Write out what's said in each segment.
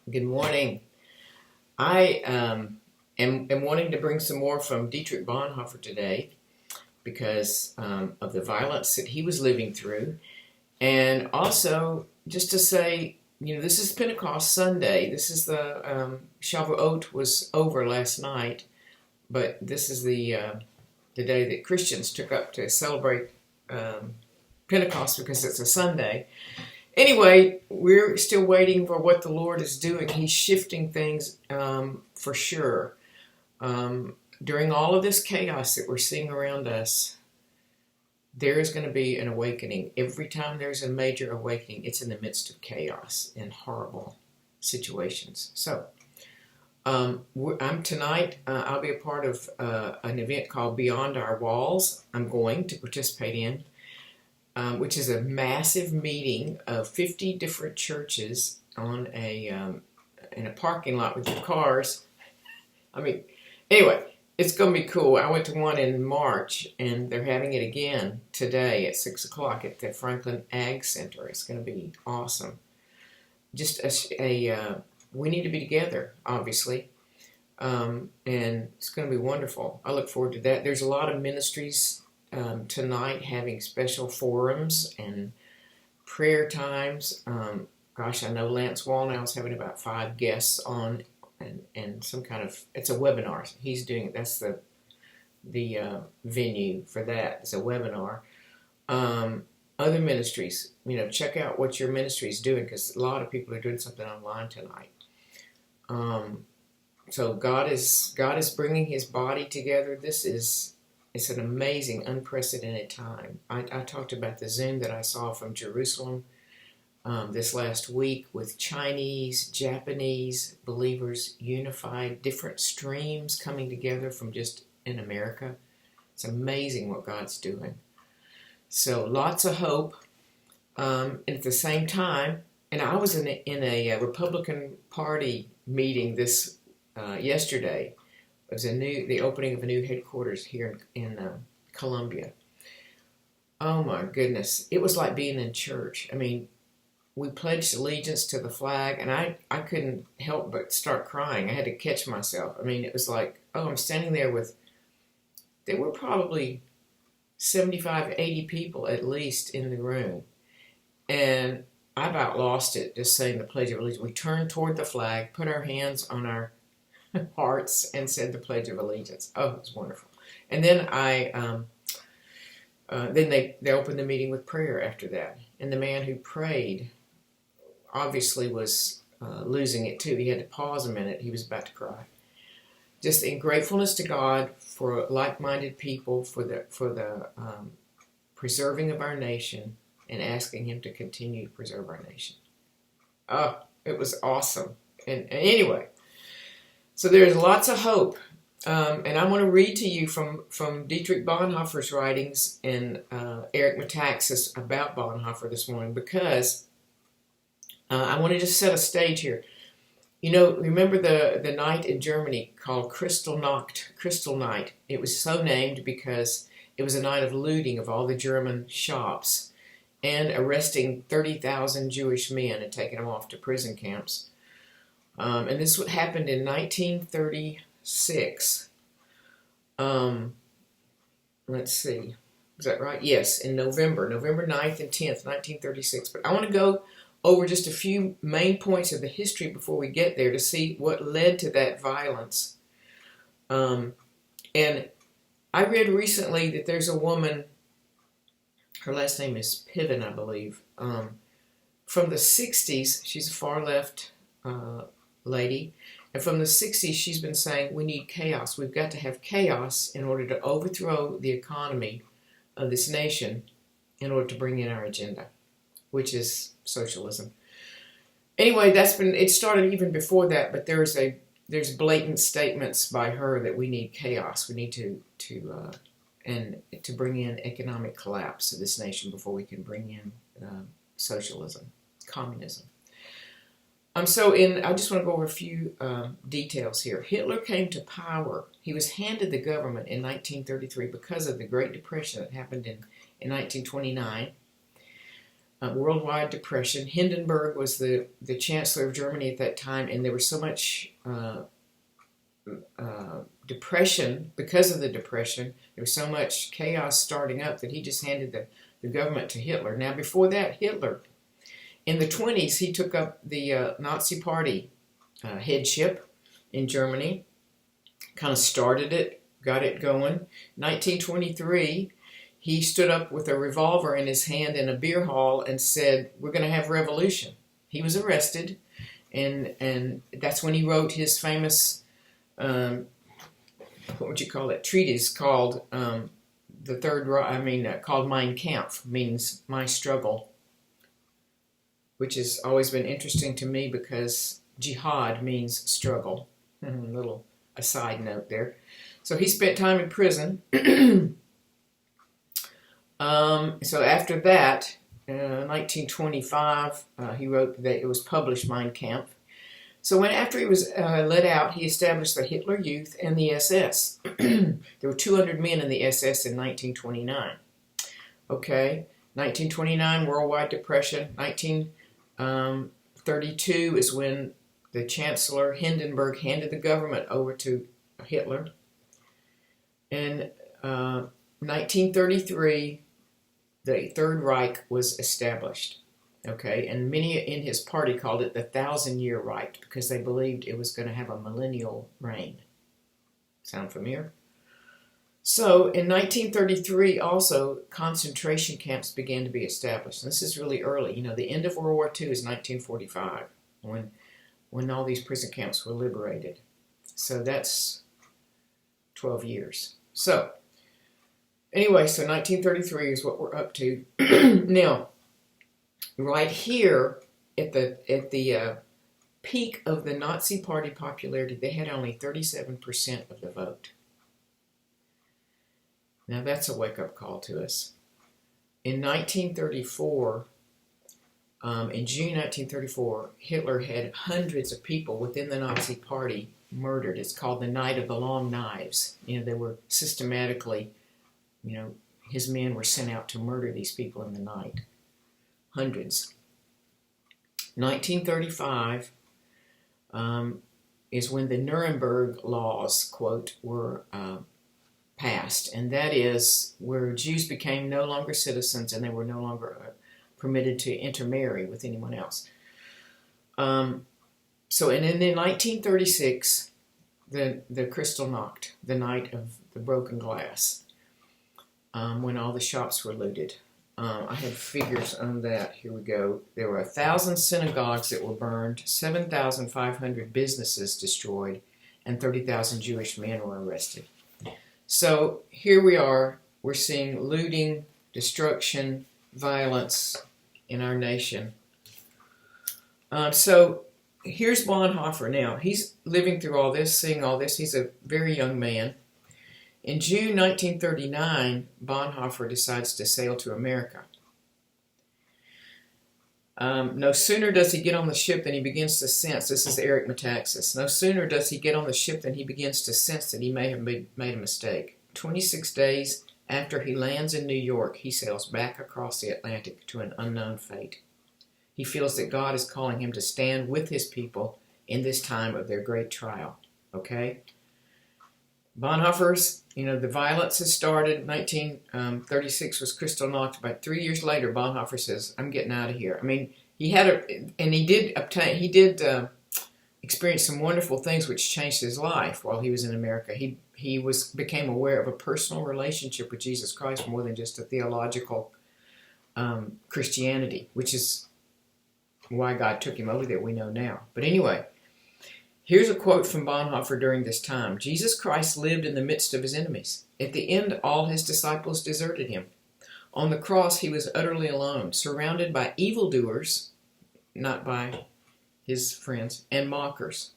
Good morning. I am wanting to bring some more from Dietrich Bonhoeffer today because of the violence that he was living through. And also, just to say, this is Pentecost Sunday. This is the Shavuot was over last night, but this is the day that Christians took up to celebrate Pentecost because it's a Sunday. Anyway, we're still waiting for what the Lord is doing. He's shifting things for sure. During all of this chaos that we're seeing around us, there is going to be an awakening. Every time there's a major awakening, it's in the midst of chaos and horrible situations. So, I'm tonight. I'll be a part of an event called Beyond Our Walls. I'm going to participate in. Which is a massive meeting of 50 different churches on in a parking lot with your cars. Anyway, it's going to be cool. I went to one in March, and they're having it again today at 6 o'clock at the Franklin Ag Center. It's going to be awesome. Just we need to be together, obviously, and it's going to be wonderful. I look forward to that. There's a lot of ministries tonight having special forums and prayer times. I know Lance Wallnow's having about 5 guests on and some kind of, it's a webinar. He's doing, that's the venue for that. It's a webinar. Other ministries, check out what your ministry is doing because a lot of people are doing something online tonight. So God is bringing His body together. It's an amazing, unprecedented time. I talked about the Zoom that I saw from Jerusalem this last week with Chinese, Japanese believers unified, different streams coming together from just in America. It's amazing what God's doing. So lots of hope. And at the same time, and I was in a Republican Party meeting this yesterday. It was the opening of a new headquarters here in Columbia. Oh my goodness. It was like being in church. We pledged allegiance to the flag, and I couldn't help but start crying. I had to catch myself. It was like, I'm standing there there were probably 75, 80 people at least in the room. And I about lost it just saying the Pledge of Allegiance. We turned toward the flag, put our hands on our hearts and said the Pledge of Allegiance. Oh, it was wonderful. And then then they opened the meeting with prayer after that. And the man who prayed obviously was losing it too. He had to pause a minute. He was about to cry. Just in gratefulness to God for like-minded people, for the preserving of our nation, and asking Him to continue to preserve our nation. Oh, it was awesome. And anyway. So there's lots of hope, and I want to read to you from Dietrich Bonhoeffer's writings and Eric Metaxas about Bonhoeffer this morning because I want to just set a stage here. Remember the night in Germany called Crystal Night? It was so named because it was a night of looting of all the German shops and arresting 30,000 Jewish men and taking them off to prison camps. And this happened in 1936. Let's see. Is that right? Yes, in November 9th and 10th, 1936. But I want to go over just a few main points of the history before we get there to see what led to that violence. And I read recently that there's a woman, her last name is Piven, I believe, from the 60s. She's a far left lady. And from the 60s, she's been saying we need chaos. We've got to have chaos in order to overthrow the economy of this nation in order to bring in our agenda, which is socialism. Anyway, it started even before that, but there's blatant statements by her that we need chaos. We need to bring in economic collapse of this nation before we can bring in socialism, communism. I just want to go over a few details here. Hitler came to power. He was handed the government in 1933 because of the Great Depression that happened in 1929. worldwide depression. Hindenburg was the chancellor of Germany at that time, and there was so much depression because of the depression. There was so much chaos starting up that he just handed the government to Hitler. Now, before that, Hitler, in the 1920s, he took up the Nazi Party headship in Germany, kind of started it, got it going. 1923, he stood up with a revolver in his hand in a beer hall and said, "We're going to have revolution." He was arrested, and that's when he wrote his famous, what would you call it, treatise called called Mein Kampf, means my struggle, which has always been interesting to me because jihad means struggle. Little a side note there. So he spent time in prison. So after that, 1925, he wrote that it was published, Mein Kampf. So after he was let out, he established the Hitler Youth and the SS. There were 200 men in the SS in 1929. Okay, 1929, worldwide depression. 1932 is when the Chancellor Hindenburg handed the government over to Hitler. In 1933, the Third Reich was established. Okay, and many in his party called it the 1,000-year Reich because they believed it was going to have a millennial reign. Sound familiar? So in 1933, also, concentration camps began to be established. And this is really early. You know, the end of World War II is 1945, when all these prison camps were liberated. So that's 12 years. So, anyway, so 1933 is what we're up to. Now, right here at the peak of the Nazi Party popularity, they had only 37% of the vote. Now that's a wake-up call to us. In 1934, in June 1934, Hitler had hundreds of people within the Nazi Party murdered. It's called the Night of the Long Knives. You know, they were systematically, his men were sent out to murder these people in the night. Hundreds. 1935 is when the Nuremberg laws, quote, were passed. And that is where Jews became no longer citizens and they were no longer permitted to intermarry with anyone else. And then in 1936, the crystal knocked, the night of the broken glass, when all the shops were looted. I have figures on that. Here we go. There were 1,000 synagogues that were burned, 7,500 businesses destroyed, and 30,000 Jewish men were arrested. So here we are. We're seeing looting, destruction, violence in our nation. So here's Bonhoeffer now. He's living through all this, seeing all this. He's a very young man. In June 1939, Bonhoeffer decides to sail to America. No sooner does he get on the ship than he begins to sense, this is Eric Metaxas, no sooner does he get on the ship than he begins to sense that he may have made a mistake. 26 days after he lands in New York, he sails back across the Atlantic to an unknown fate. He feels that God is calling him to stand with his people in this time of their great trial. Okay? Bonhoeffer's, the violence has started. 1936 was crystal knocked. About 3 years later, Bonhoeffer says, "I'm getting out of here." I mean, he did experience some wonderful things which changed his life while he was in America. He became aware of a personal relationship with Jesus Christ more than just a theological Christianity, which is why God took him over there, we know now. But anyway, here's a quote from Bonhoeffer during this time. Jesus Christ lived in the midst of his enemies. At the end, all his disciples deserted him. On the cross, he was utterly alone, surrounded by evildoers, not by his friends, and mockers.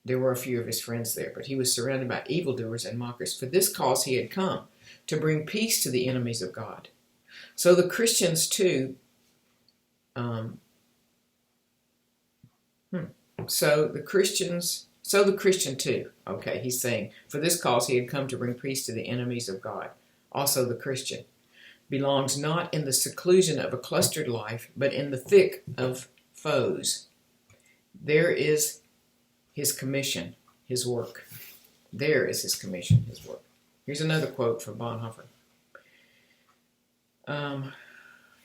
There were a few of his friends there, but he was surrounded by evildoers and mockers. For this cause he had come, to bring peace to the enemies of God. So the Christians too, So the Christian too. Okay, he's saying, for this cause he had come to bring peace to the enemies of God. Also the Christian. belongs not in the seclusion of a clustered life, but in the thick of foes. There is his commission, his work. There is his commission, his work. Here's another quote from Bonhoeffer.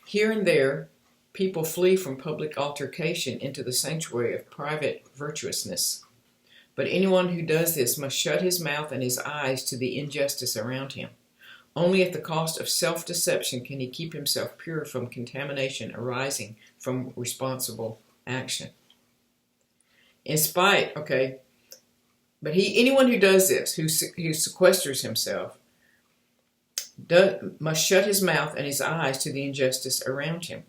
Here and there, people flee from public altercation into the sanctuary of private virtuousness. But anyone who does this must shut his mouth and his eyes to the injustice around him. Only at the cost of self-deception can he keep himself pure from contamination arising from responsible action. Anyone who does this, who sequesters himself, must shut his mouth and his eyes to the injustice around him.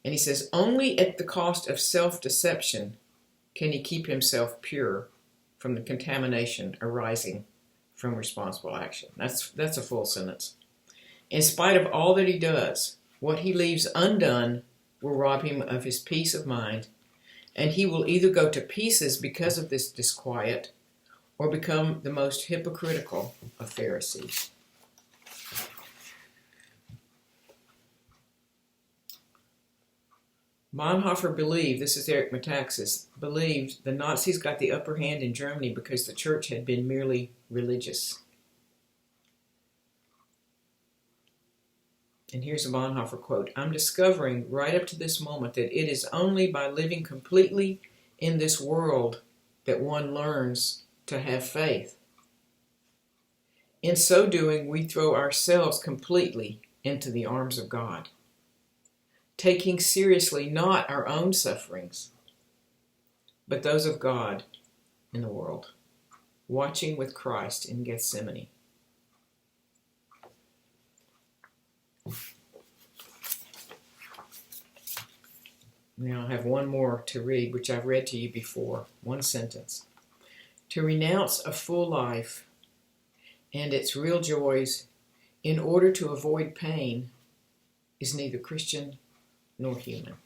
And he says, only at the cost of self-deception can he keep himself pure from the contamination arising from responsible action. That's a full sentence. In spite of all that he does, what he leaves undone will rob him of his peace of mind, and he will either go to pieces because of this disquiet or become the most hypocritical of Pharisees. Bonhoeffer believed, this is Eric Metaxas, believed the Nazis got the upper hand in Germany because the church had been merely religious. And here's a Bonhoeffer quote. I'm discovering right up to this moment that it is only by living completely in this world that one learns to have faith. In so doing, we throw ourselves completely into the arms of God, taking seriously not our own sufferings, but those of God in the world, watching with Christ in Gethsemane. Now I have one more to read, which I've read to you before. One sentence. To renounce a full life and its real joys in order to avoid pain is neither Christian nor human.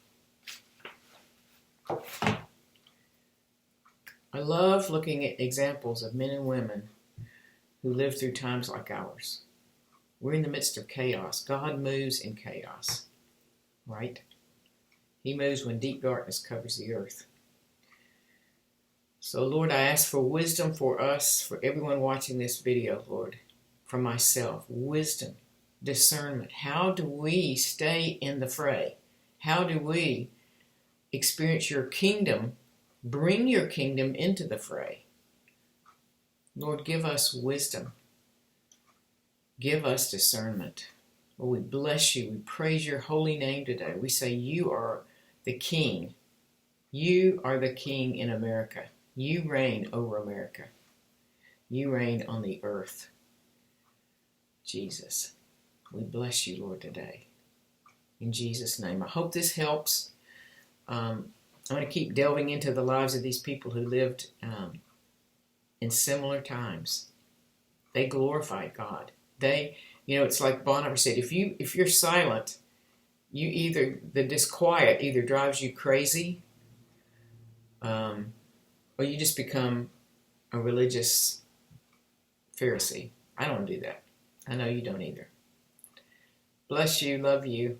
I love looking at examples of men and women who live through times like ours. We're in the midst of chaos. God moves in chaos, right? He moves when deep darkness covers the earth. So, Lord, I ask for wisdom for us, for everyone watching this video, Lord, for myself. Wisdom, discernment. How do we stay in the fray? How do we experience your kingdom, bring your kingdom into the fray? Lord, give us wisdom. Give us discernment. Lord, we bless you. We praise your holy name today. We say you are the king. You are the king in America. You reign over America. You reign on the earth. Jesus, we bless you, Lord, today. In Jesus' name. I hope this helps. I'm going to keep delving into the lives of these people who lived in similar times. They glorified God. It's like Bonhoeffer said, if you're silent, the disquiet either drives you crazy, or you just become a religious Pharisee. I don't do that. I know you don't either. Bless you. Love you.